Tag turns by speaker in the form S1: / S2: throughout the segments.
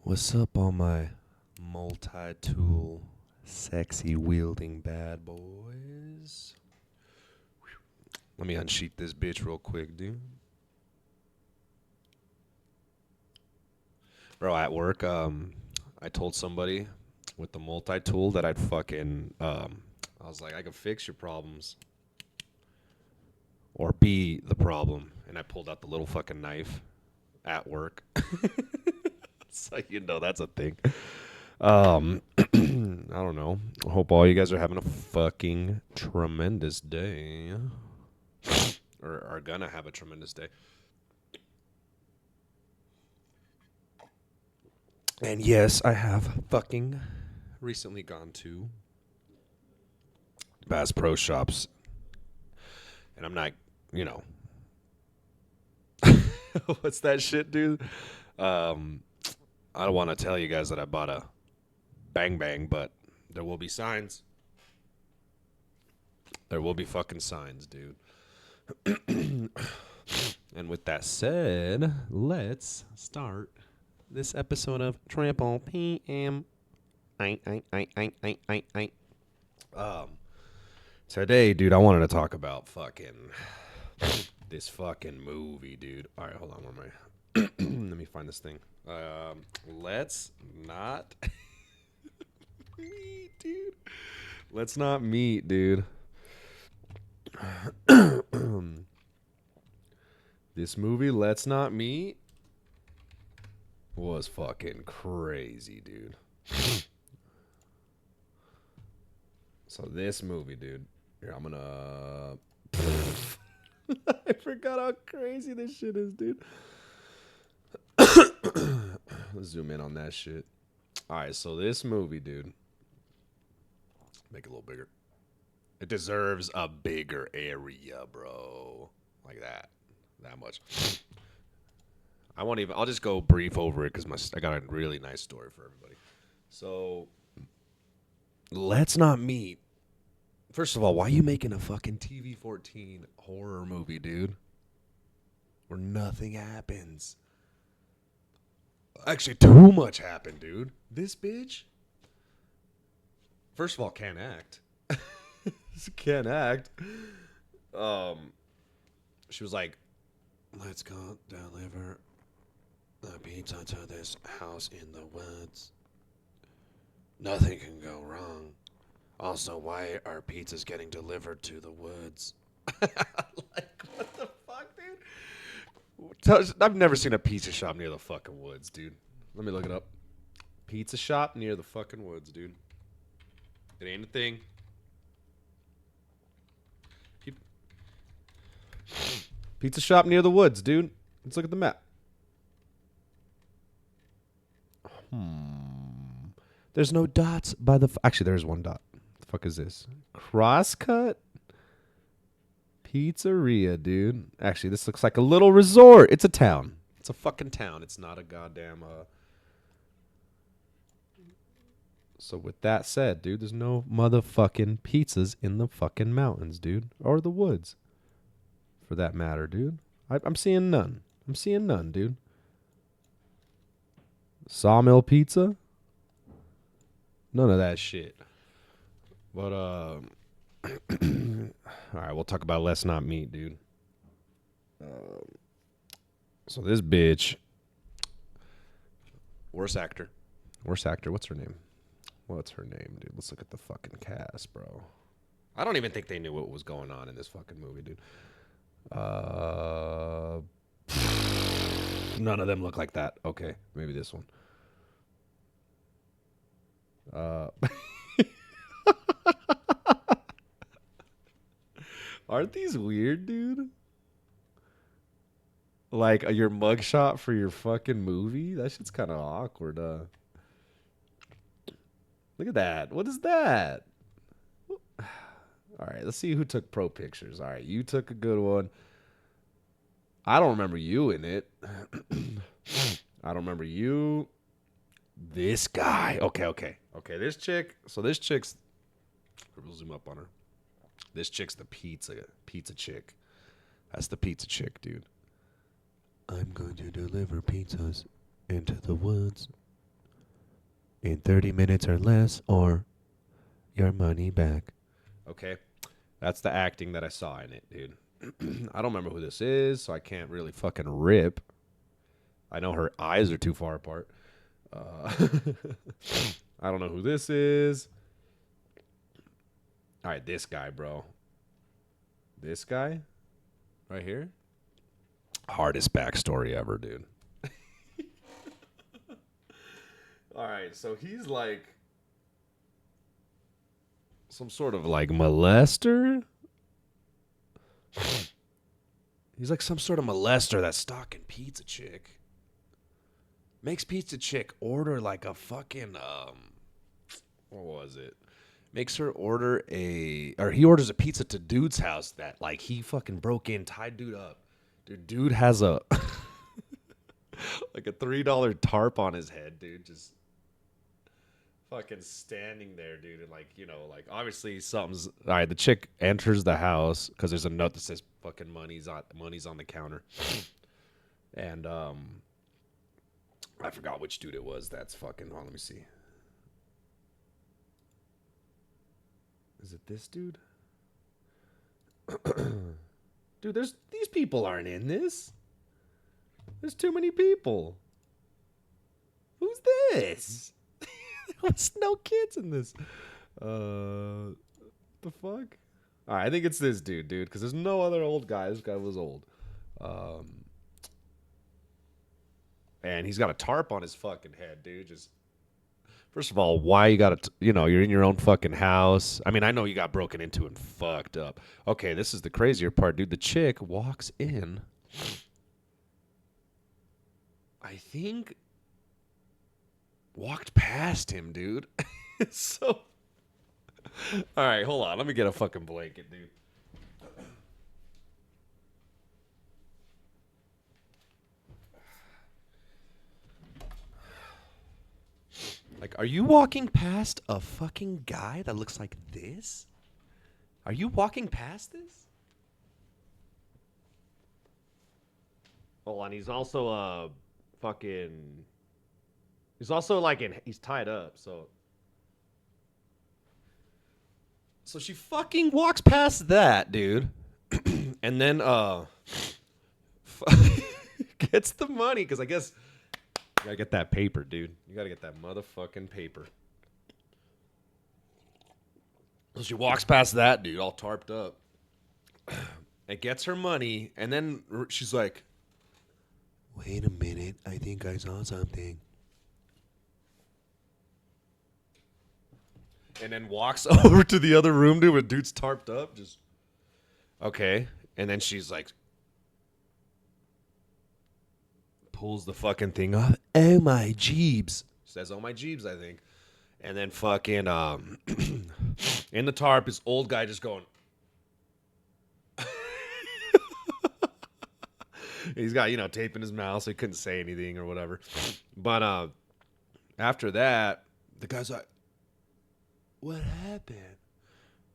S1: What's up, all my multi-tool, sexy wielding bad boys? Let me unsheath this bitch real quick, dude. Bro, at work, I told somebody with the multi-tool that I was like, I could fix your problems or be the problem, and I pulled out the little fucking knife at work. So that's a thing. I don't know. I hope all you guys are having a fucking tremendous day. Or are gonna have a tremendous day. And yes, I have fucking recently gone to Bass Pro Shops. And I'm not, you know. What's that shit, dude? Um, I don't want to tell you guys that I bought a Bang Bang, but there will be signs. There will be fucking signs, dude. And with that said, let's start this episode of Trample PM. Um, Today, dude, I wanted to talk about this fucking movie, dude. All right, hold on, where am I? Let me find this thing. Let's not meet, dude. Let's not meet, dude. This movie, Let's Not Meet, was fucking crazy, dude. So this movie, dude. Here, I'm gonna. I forgot how crazy this shit is, dude. Let's zoom in on that shit. All right, so this movie, dude. Make it a little bigger. It deserves a bigger area, bro. Like that. That much. I won't even. I'll just go brief over it because I got a really nice story for everybody. So, Let's Not Meet. First of all, why are you making a fucking TV-14 horror movie, dude? Where nothing happens. Actually, too much happened, dude. This bitch. First of all, can't act. Can't act. She was like, "Let's go deliver the pizza to this house in the woods. Nothing can go wrong. Also, why are pizzas getting delivered to the woods?" Like, what the fuck, dude? I've never seen a pizza shop near the fucking woods, dude. Let me look it up. Pizza shop near the fucking woods, dude. It ain't a thing. Pizza shop near the woods, dude. Let's look at the map. There's no dots by the. Actually, there's one dot. What the fuck is this? Crosscut Pizzeria, dude. Actually, this looks like a little resort. It's a town. It's a fucking town. It's not a goddamn. So with that said, dude, there's no motherfucking pizzas in the fucking mountains, dude, or the woods, for that matter, dude. I'm seeing none. I'm seeing none, dude. Sawmill pizza. None of that shit. But all right, we'll talk about Let's Not Meet, dude. So this bitch, worst actor. What's her name? What's her name, dude? Let's look at the fucking cast, bro. I don't even think they knew what was going on in this fucking movie, dude. None of them look like that. Okay, maybe this one. Aren't these weird, dude? Like your mugshot for your fucking movie? That shit's kind of awkward. Look at that. What is that? All right, let's see who took pro pictures. All right, you took a good one. I don't remember you in it. I don't remember you. This guy. Okay. This chick. So this chick's. We'll zoom up on her. This chick's the pizza chick. That's the pizza chick, dude. I'm going to deliver pizzas into the woods. in 30 minutes or less, or your money back. Okay, that's the acting that I saw in it, dude. I don't remember who this is, so I can't really fucking rip. I know her eyes are too far apart. I don't know who this is. All right, this guy, bro. This guy right here. Hardest backstory ever, dude. All right, so he's like some sort of like molester. He's like some sort of molester that's stalking Pizza Chick. Makes Pizza Chick order like a fucking what was it? Makes her order he orders a pizza to dude's house that like he fucking broke in, tied dude up. Dude has a like a $3 tarp on his head, dude, just fucking standing there, dude, and like, you know, like obviously something's all right. The chick enters the house because there's a note that says fucking money's on the counter, and I forgot which dude it was. That's fucking. Hold on, let me see. Is it this dude? Dude, these people aren't in this. There's too many people. Who's this? There's no kids in this. The fuck? All right, I think it's this dude, because there's no other old guy. This guy was old. And he's got a tarp on his fucking head, dude. Just first of all, why you got to, you're in your own fucking house. I mean, I know you got broken into and fucked up. Okay, this is the crazier part, dude. The chick walks in. I think walked past him, dude. So, all right, hold on. Let me get a fucking blanket, dude. Like, are you walking past a fucking guy that looks like this? Are you walking past this? Hold on, he's also fucking. He's also like he's tied up, so. So she fucking walks past that, dude. And then gets the money, because I guess you gotta get that paper, dude. You gotta get that motherfucking paper. So she walks past that dude, all tarped up. And gets her money, and then she's like, wait a minute, I think I saw something. And then walks over to the other room, dude, with dude's tarped up. Just, okay. And then she's like, pulls the fucking thing off. Oh, my jeebs. Says, oh, my jeebs, I think. And then fucking, in the tarp, this old guy just going. He's got, tape in his mouth, so he couldn't say anything or whatever. But after that, the guy's like, what happened?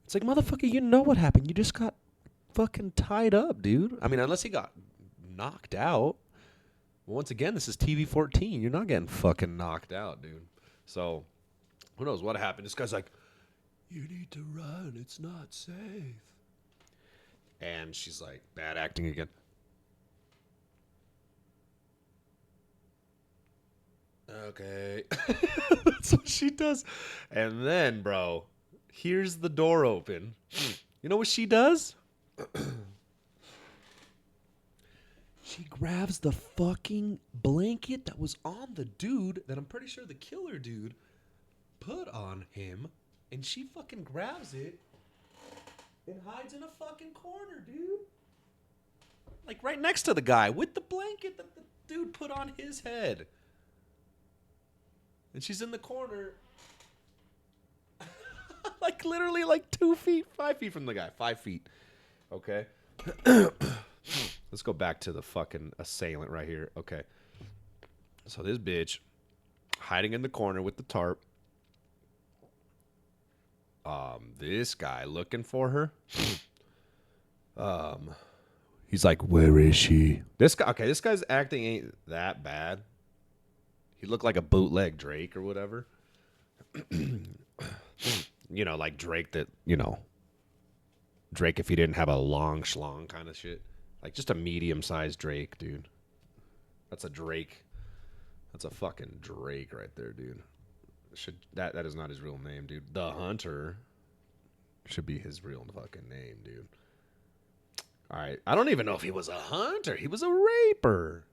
S1: It's like, motherfucker, you know what happened. You just got fucking tied up, dude. I mean, unless he got knocked out. Once again, this is TV 14. You're not getting fucking knocked out, dude. So, who knows what happened? This guy's like, you need to run. It's not safe. And she's like, bad acting again. Okay. That's what she does. And then, bro, here's the door open. You know what she does? She grabs the fucking blanket that was on the dude that I'm pretty sure the killer dude put on him. And she fucking grabs it and hides in a fucking corner, dude. Like right next to the guy with the blanket that the dude put on his head. And she's in the corner. Like literally like 2 feet, 5 feet from the guy. 5 feet. Okay. Let's go back to the fucking assailant right here. Okay. So this bitch hiding in the corner with the tarp. This guy looking for her. He's like, where is she? This guy's acting ain't that bad. He looked like a bootleg Drake or whatever. You know, like Drake that, you know, Drake if he didn't have a long schlong kind of shit. Like just a medium-sized Drake, dude. That's a Drake. That's a fucking Drake right there, dude. That is not his real name, dude. The Hunter should be his real fucking name, dude. All right. I don't even know if he was a hunter. He was a raper.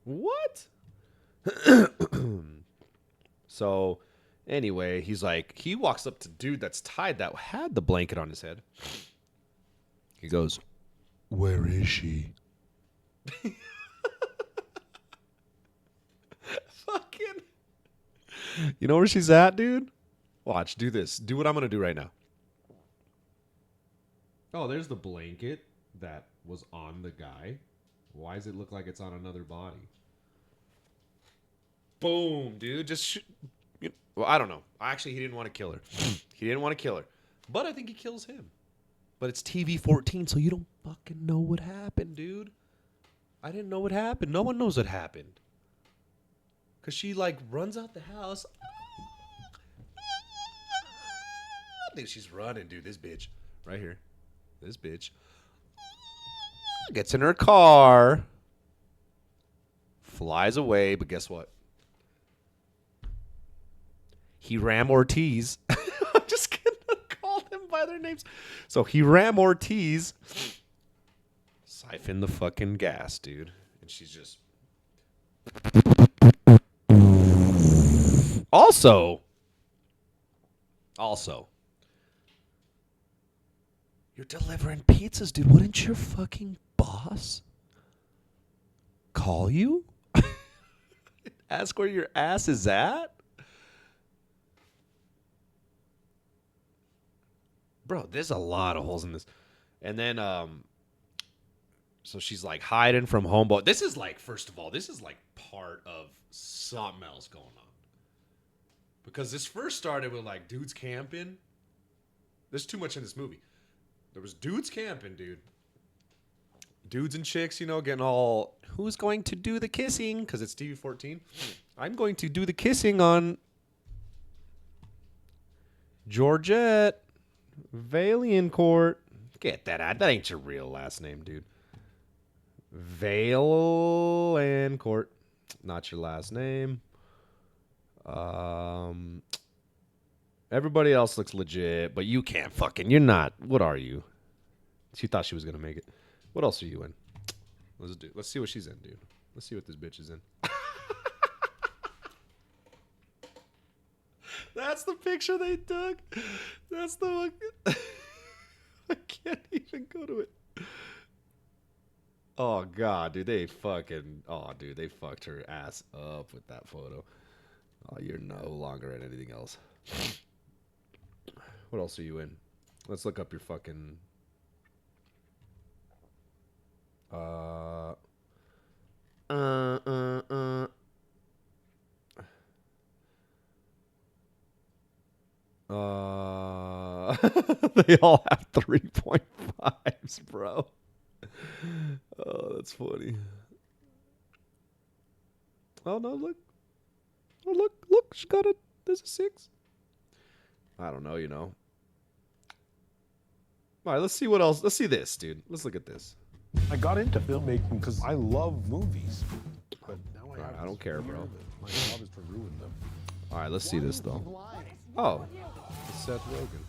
S1: What? So, anyway, he walks up to dude that's tied that had the blanket on his head. He goes, "Where is she?" Fucking. You know where she's at, dude? Watch, do this. Do what I'm going to do right now. Oh, there's the blanket that was on the guy. Why does it look like it's on another body? Boom, dude. Well, I don't know. Actually, he didn't want to kill her. He didn't want to kill her. But I think he kills him. But it's TV-14, so you don't fucking know what happened, dude. I didn't know what happened. No one knows what happened. Because she, like, runs out the house. Dude, she's running, dude. This bitch. Right here. This bitch. Gets in her car. Flies away, but guess what? Hiram Ortiz. I'm just gonna call them by their names. So Hiram Ortiz siphoned the fucking gas, dude. And she's just Also, you're delivering pizzas, dude. Wouldn't your fucking boss call you? Ask where your ass is at? Bro, there's a lot of holes in this. And then, so she's like hiding from homeboy. This is like, first of all, this is like part of something else going on. Because this first started with like dudes camping. There's too much in this movie. There was dudes camping, dude. Dudes and chicks, you know, getting all, who's going to do the kissing? Because it's TV-14. I'm going to do the kissing on Georgette Vaillancourt. Get that out. That ain't your real last name, dude. Vaillancourt. Not your last name. Everybody else looks legit, but you can't fucking. You're not. What are you? She thought she was gonna make it. What else are you in? Let's see what she's in, dude. Let's see what this bitch is in. That's the picture they took. That's the fucking. I can't even go to it. Oh god, dude, they fucked her ass up with that photo. Oh, you're no longer in anything else. What else are you in? Let's look up your fucking they all have 3.5s, bro. Oh, that's funny. Oh no, look. Oh, look, she got there's a 6. I don't know, you know. All right, let's see what else. Let's see this, dude. Let's look at this.
S2: I got into filmmaking because I love movies. But now
S1: I don't care, bro.
S2: My job is to ruin them.
S1: All right, let's see this, though. Oh, it's Seth Rogen.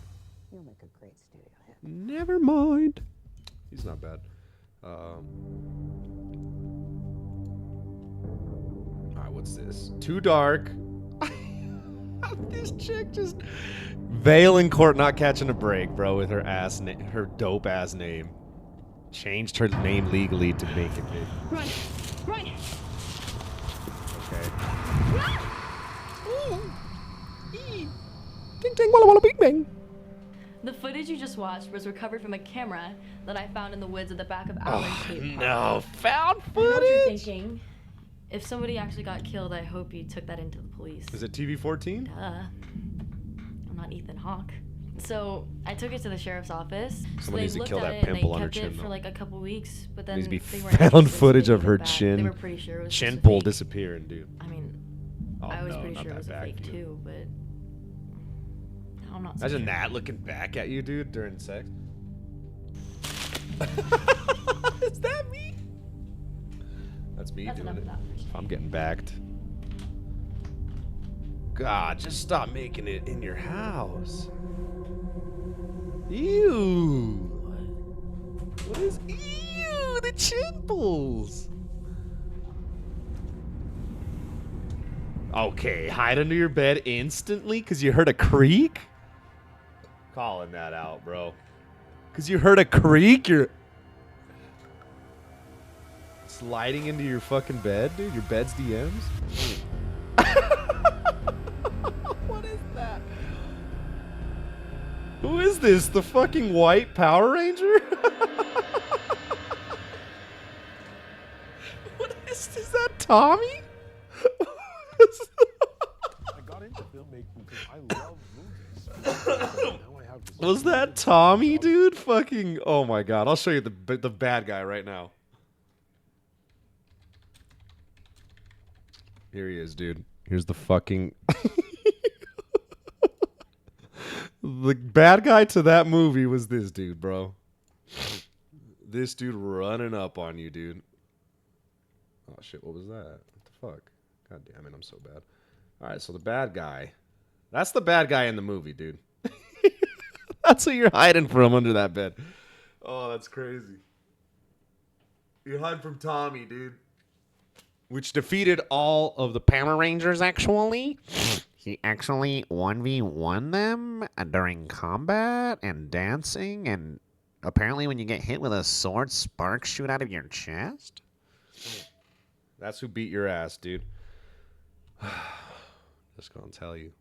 S3: You'll make a great studio head.
S1: Never mind. He's not bad. All right, what's this? Too Dark. This chick just Vaillancourt not catching a break, bro, with her her dope ass name. Changed her name legally to make it big.
S4: Run! Run!
S1: Okay.
S4: Run!
S1: Ding ding walla walla bing bang.
S4: The footage you just watched was recovered from a camera that I found in the woods at the back of Allen State Park.
S1: No, found
S4: I know what you're
S1: footage.
S4: thinking. If somebody actually got killed, I hope you took that into the police.
S1: Is it TV-14?
S4: I'm not Ethan Hawke. So I took it to the sheriff's office.
S1: Someone needs to
S4: looked
S1: kill
S4: at
S1: that
S4: it and
S1: pimple
S4: they
S1: on her
S4: kept
S1: chin,
S4: it for
S1: though.
S4: like a couple weeks, but then
S1: Needs to be
S4: they weren't
S1: found
S4: interested in
S1: footage of
S4: taking
S1: her
S4: it back.
S1: chin.
S4: They were pretty sure it was
S1: Chin
S4: just a
S1: pull
S4: fake.
S1: disappearing, dude.
S4: I mean,
S1: Oh,
S4: I was
S1: no,
S4: pretty
S1: not
S4: sure it
S1: that
S4: was a
S1: back
S4: fake
S1: view.
S4: too, but I'm not. So
S1: Imagine
S4: sure.
S1: that looking back at you, dude, during sex. Is that me? That's me
S4: That's
S1: doing
S4: enough
S1: it.
S4: of that for today.
S1: I'm getting backed. God, just stop making it in your house. Ew. What is ew? The chimples. Okay, hide under your bed instantly because you heard a creak? Calling that out, bro. Because you heard a creak? You're sliding into your fucking bed, dude? Your bed's DMs? What is that? Who is this? The fucking white Power Ranger? What is that Tommy?
S2: I got into filmmaking because I love movies. Now I have this
S1: Was that Tommy, dude? Fucking, oh my god. I'll show you the bad guy right now. Here he is, dude. Here's the fucking... The bad guy to that movie was this dude, bro. This dude running up on you, dude. Oh, shit. What was that? What the fuck? God damn it. I'm so bad. All right, so the bad guy. That's the bad guy in the movie, dude. That's what you're hiding from under that bed. Oh, that's crazy. You hide from Tommy, dude. Which defeated all of the Power Rangers, actually.
S5: He actually 1v1 them during combat and dancing, and apparently when you get hit with a sword, sparks shoot out of your chest.
S1: That's who beat your ass, dude. Just gonna tell you.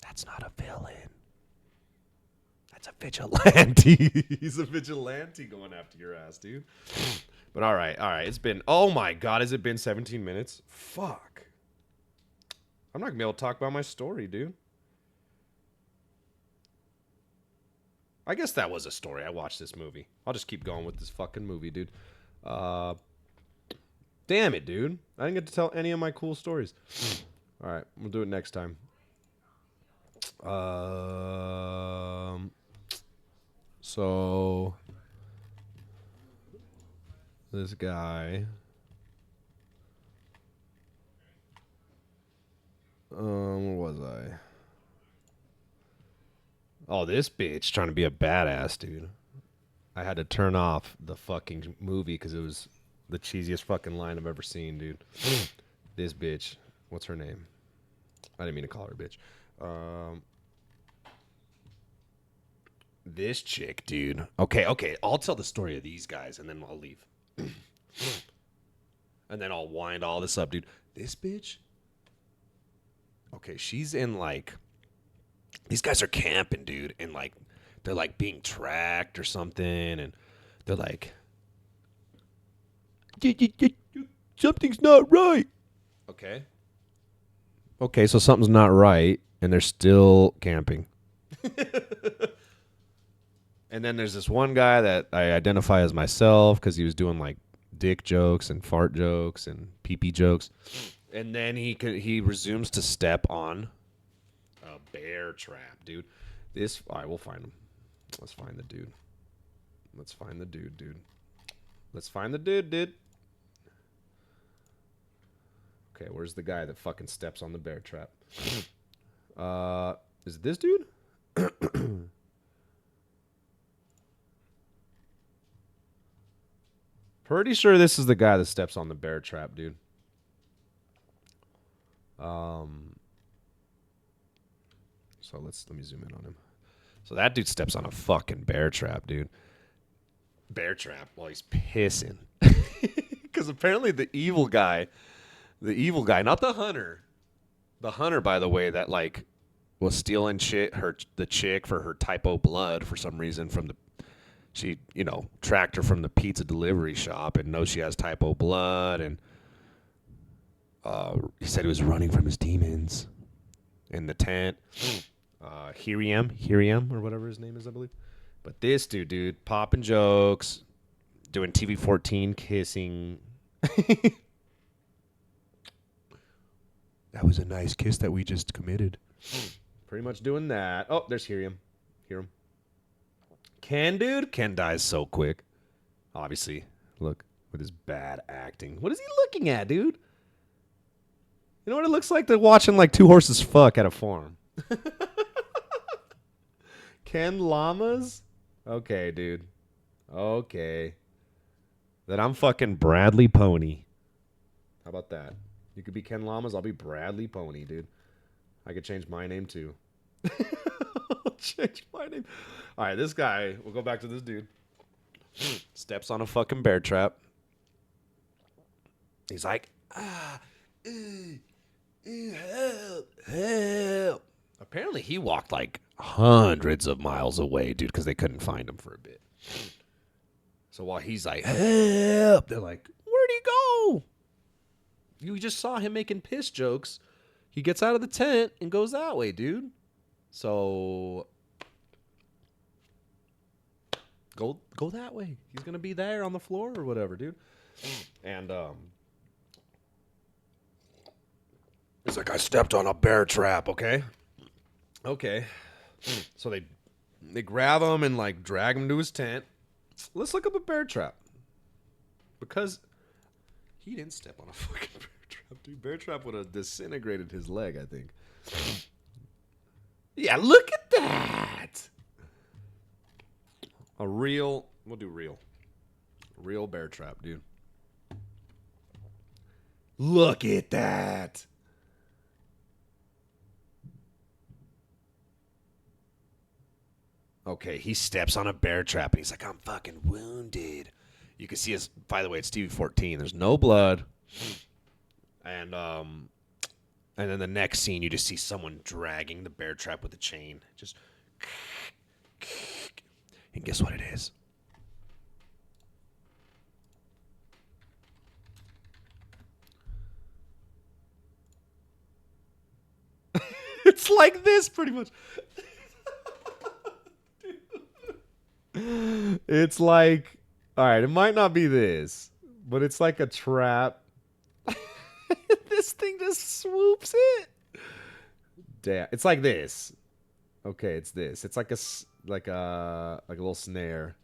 S1: That's not a villain. That's a vigilante. He's a vigilante going after your ass, dude. But all right. It's been, oh my God, has it been 17 minutes? Fuck. I'm not gonna be able to talk about my story, dude. I guess that was a story. I watched this movie. I'll just keep going with this fucking movie, dude. Damn it, dude. I didn't get to tell any of my cool stories. All right, we'll do it next time. So this guy, where was I? Oh, this bitch trying to be a badass, dude. I had to turn off the fucking movie because it was the cheesiest fucking line I've ever seen, dude. This bitch, what's her name? I didn't mean to call her a bitch. This chick, dude. Okay. I'll tell the story of these guys and then I'll leave. And then I'll wind all this up, dude. This bitch. Okay, she's in like. These guys are camping, dude, and like they're like being tracked or something, and they're like, something's not right. Okay, so something's not right, and they're still camping. And then there's this one guy that I identify as myself because he was doing like dick jokes and fart jokes and pee-pee jokes. And then he resumes to step on a bear trap, dude. All right, we'll find him. Let's find the dude. Let's find the dude, dude. Okay, where's the guy that fucking steps on the bear trap? Is it this dude? Pretty sure this is the guy that steps on the bear trap, dude. So let me zoom in on him. So that dude steps on a fucking bear trap, dude. Bear trap while he's pissing. Because apparently the evil guy, not the hunter. The hunter, by the way, that like was stealing the chick for her typo blood for some reason from she tracked her from the pizza delivery shop and knows she has typo blood, and he said he was running from his demons in the tent. Hiriam, or whatever his name is, I believe. But this dude, popping jokes, doing TV-14 kissing. That was a nice kiss that we just committed. pretty much doing that. Oh, there's Hear him. Ken, dude. Ken dies so quick. Obviously, look with his bad acting. What is he looking at, dude? You know what it looks like? They're watching like two horses fuck at a farm. Ken Llamas? Okay, dude. Okay. Then I'm fucking Bradley Pony. How about that? You could be Ken Llamas. I'll be Bradley Pony, dude. I could change my name too. Change my name. All right, this guy. We'll go back to this dude. Steps on a fucking bear trap. He's like, help. Apparently, he walked like hundreds of miles away, dude, because they couldn't find him for a bit. So while he's like, help, they're like, where'd he go? You just saw him making piss jokes. He gets out of the tent and goes that way, dude. So go that way. He's gonna be there on the floor or whatever, dude. And it's like, I stepped on a bear trap, okay? Okay. So they grab him and like drag him to his tent. Let's look up a bear trap. Because he didn't step on a fucking bear trap, dude. Bear trap would have disintegrated his leg, I think. Yeah, look at that. We'll do real bear trap, dude. Look at that. Okay, he steps on a bear trap and he's like, I'm fucking wounded. You can see his, by the way, it's TV-14. There's no blood. And then the next scene, you just see someone dragging the bear trap with a chain. Just, and guess what it is? It's like this, pretty much. It's like, all right, it might not be this, but it's like a trap. This thing just swoops it. Damn, it's like this. Okay, it's this. It's like a little snare.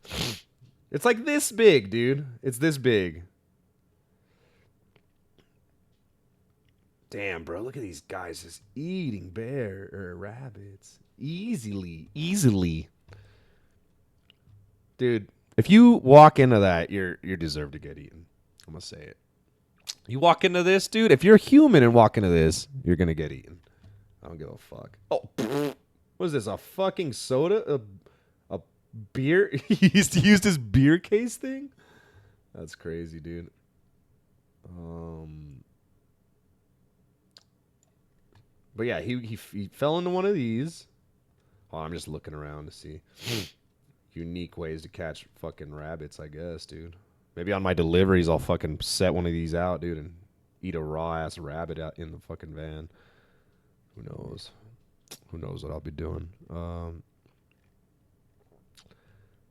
S1: It's like this big, dude. It's this big. Damn, bro, look at these guys just eating rabbits easily. Dude, if you walk into that, you deserve to get eaten. I'm gonna say it. You walk into this, dude. If you're human and walk into this, you're gonna get eaten. I don't give a fuck. Oh, what is this? A fucking soda? A beer? He used his beer case thing. That's crazy, dude. But yeah, he fell into one of these. Oh, I'm just looking around to see unique ways to catch fucking rabbits, I guess, dude. Maybe on my deliveries, I'll fucking set one of these out, dude, and eat a raw-ass rabbit out in the fucking van. Who knows? Who knows what I'll be doing?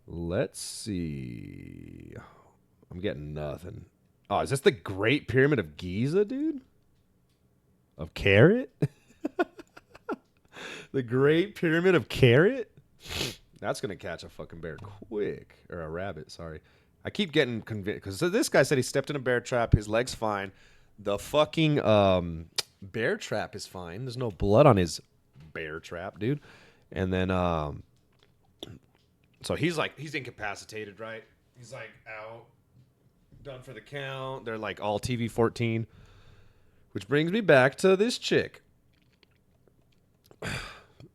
S1: Let's see. I'm getting nothing. Oh, is this the Great Pyramid of Giza, dude? Of Carrot? The Great Pyramid of Carrot? That's going to catch a fucking bear quick. Or a rabbit, sorry. I keep getting convinced. Because this guy said he stepped in a bear trap. His leg's fine. The fucking bear trap is fine. There's no blood on his bear trap, dude. And then, so he's incapacitated, right? He's like out. Done for the count. They're like all TV-14. Which brings me back to this chick.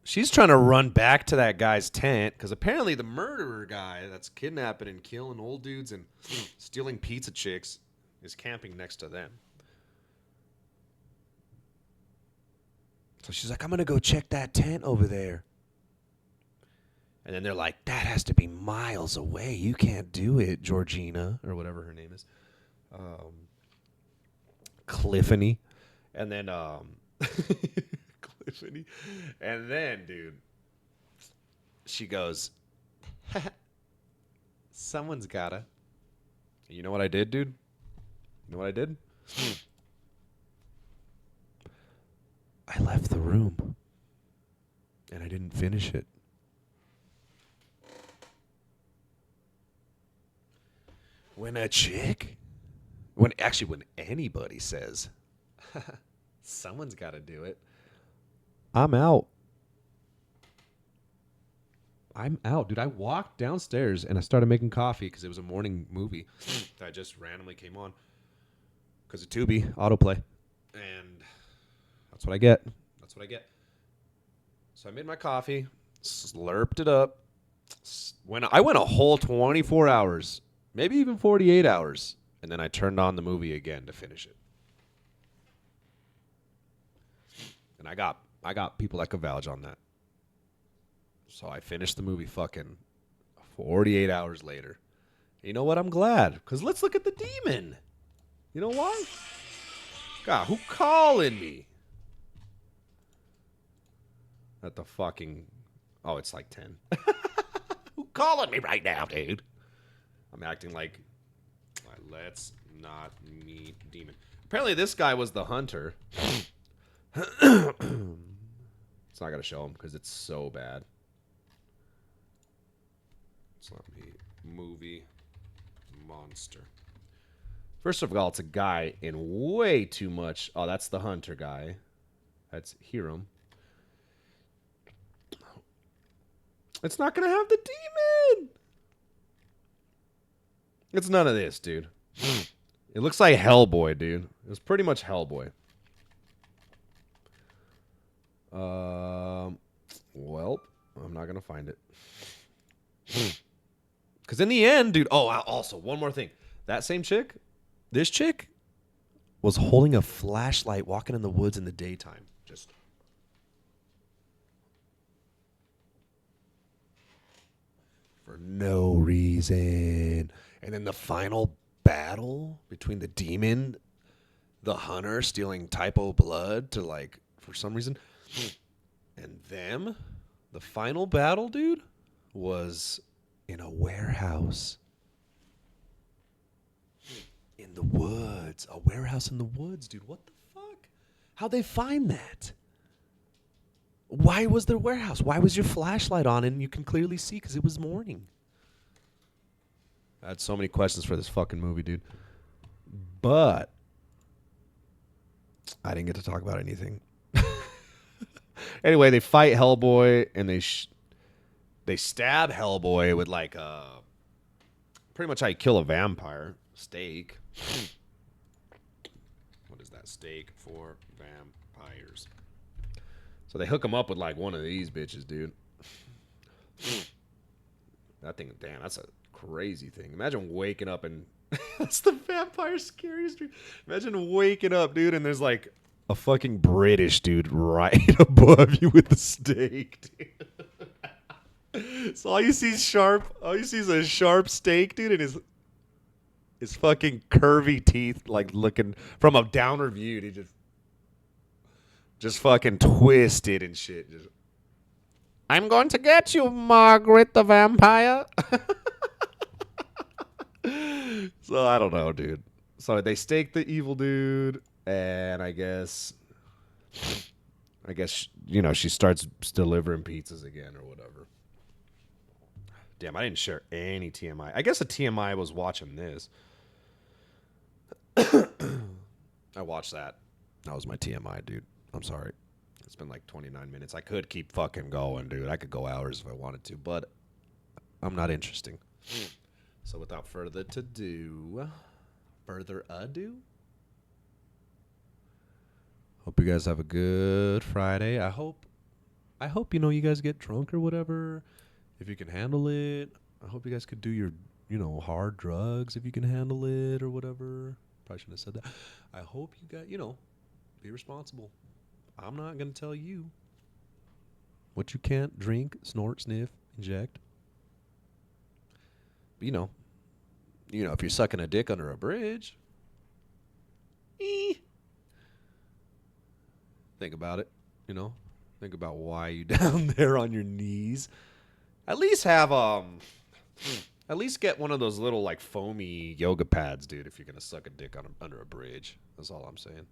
S1: She's trying to run back to that guy's tent because apparently the murderer guy that's kidnapping and killing old dudes and stealing pizza chicks is camping next to them. So she's like, I'm going to go check that tent over there. And then they're like, that has to be miles away. You can't do it, Georgina, or whatever her name is. Cliffany. And then, Cliffany. And then, dude, she goes, someone's gotta. You know what I did, dude? You know what I did? I left the room. And I didn't finish it. When a chick, when anybody says, someone's got to do it, I'm out. I'm out, dude. I walked downstairs and I started making coffee because it was a morning movie that just randomly came on because of Tubi autoplay, and that's what I get. That's what I get. So I made my coffee, slurped it up. I went a whole 24 hours, maybe even 48 hours, and then I turned on the movie again to finish it. And I got people that could vouch on that. So I finished the movie fucking 48 hours later. You know what? I'm glad. Because let's look at the demon. You know why? God, who calling me? At the fucking... Oh, it's like 10. Who calling me right now, dude? I'm acting like... Let's not meet demon. Apparently this guy was the hunter. It's not going to show him because it's so bad. It's not me. Movie monster. First of all, it's a guy in way too much. Oh, that's the hunter guy. That's Hiram. It's not going to have the demon. It's none of this, dude. It looks like Hellboy, dude. It was pretty much Hellboy. Well, I'm not going to find it. Because in the end, dude... Oh, also, one more thing. That same chick, this chick, was holding a flashlight walking in the woods in the daytime. Just... for no reason. And then the final battle between the demon, the hunter stealing typo blood to, like, for some reason... And them, the final battle, dude, was in a warehouse. In the woods. A warehouse in the woods, dude. What the fuck? How'd they find that? Why was there a warehouse? Why was your flashlight on and you can clearly see because it was morning? I had so many questions for this fucking movie, dude. But I didn't get to talk about anything. Anyway, they fight Hellboy, and they stab Hellboy with, like, pretty much how you kill a vampire. Steak. What is that? Steak for vampires. So they hook him up with, like, one of these bitches, dude. That thing, damn, that's a crazy thing. Imagine waking up and... That's the vampire scariest dream. Imagine waking up, dude, and there's, like... a fucking British dude right above you with the steak, dude. So all you see is a sharp steak, dude, and his fucking curvy teeth, like looking from a downward view, he just fucking twisted and shit. I'm going to get you, Margaret the vampire. So I don't know, dude. So they stake the evil dude. And I guess, you know, she starts delivering pizzas again or whatever. Damn, I didn't share any TMI. I guess a TMI was watching this. I watched that. That was my TMI, dude. I'm sorry. It's been like 29 minutes. I could keep fucking going, dude. I could go hours if I wanted to, but I'm not interesting. So without further ado... Hope you guys have a good Friday. I hope you know you guys get drunk or whatever if you can handle it. I hope you guys could do your, you know, hard drugs if you can handle it or whatever. Probably shouldn't have said that. I hope you got, you know, be responsible. I'm not going to tell you what you can't drink, snort, sniff, inject. But you know, if you're sucking a dick under a bridge, think about it, you know. Think about why you down there on your knees. At least have at least get one of those little like foamy yoga pads, dude, if you're gonna suck a dick under a bridge. That's all I'm saying.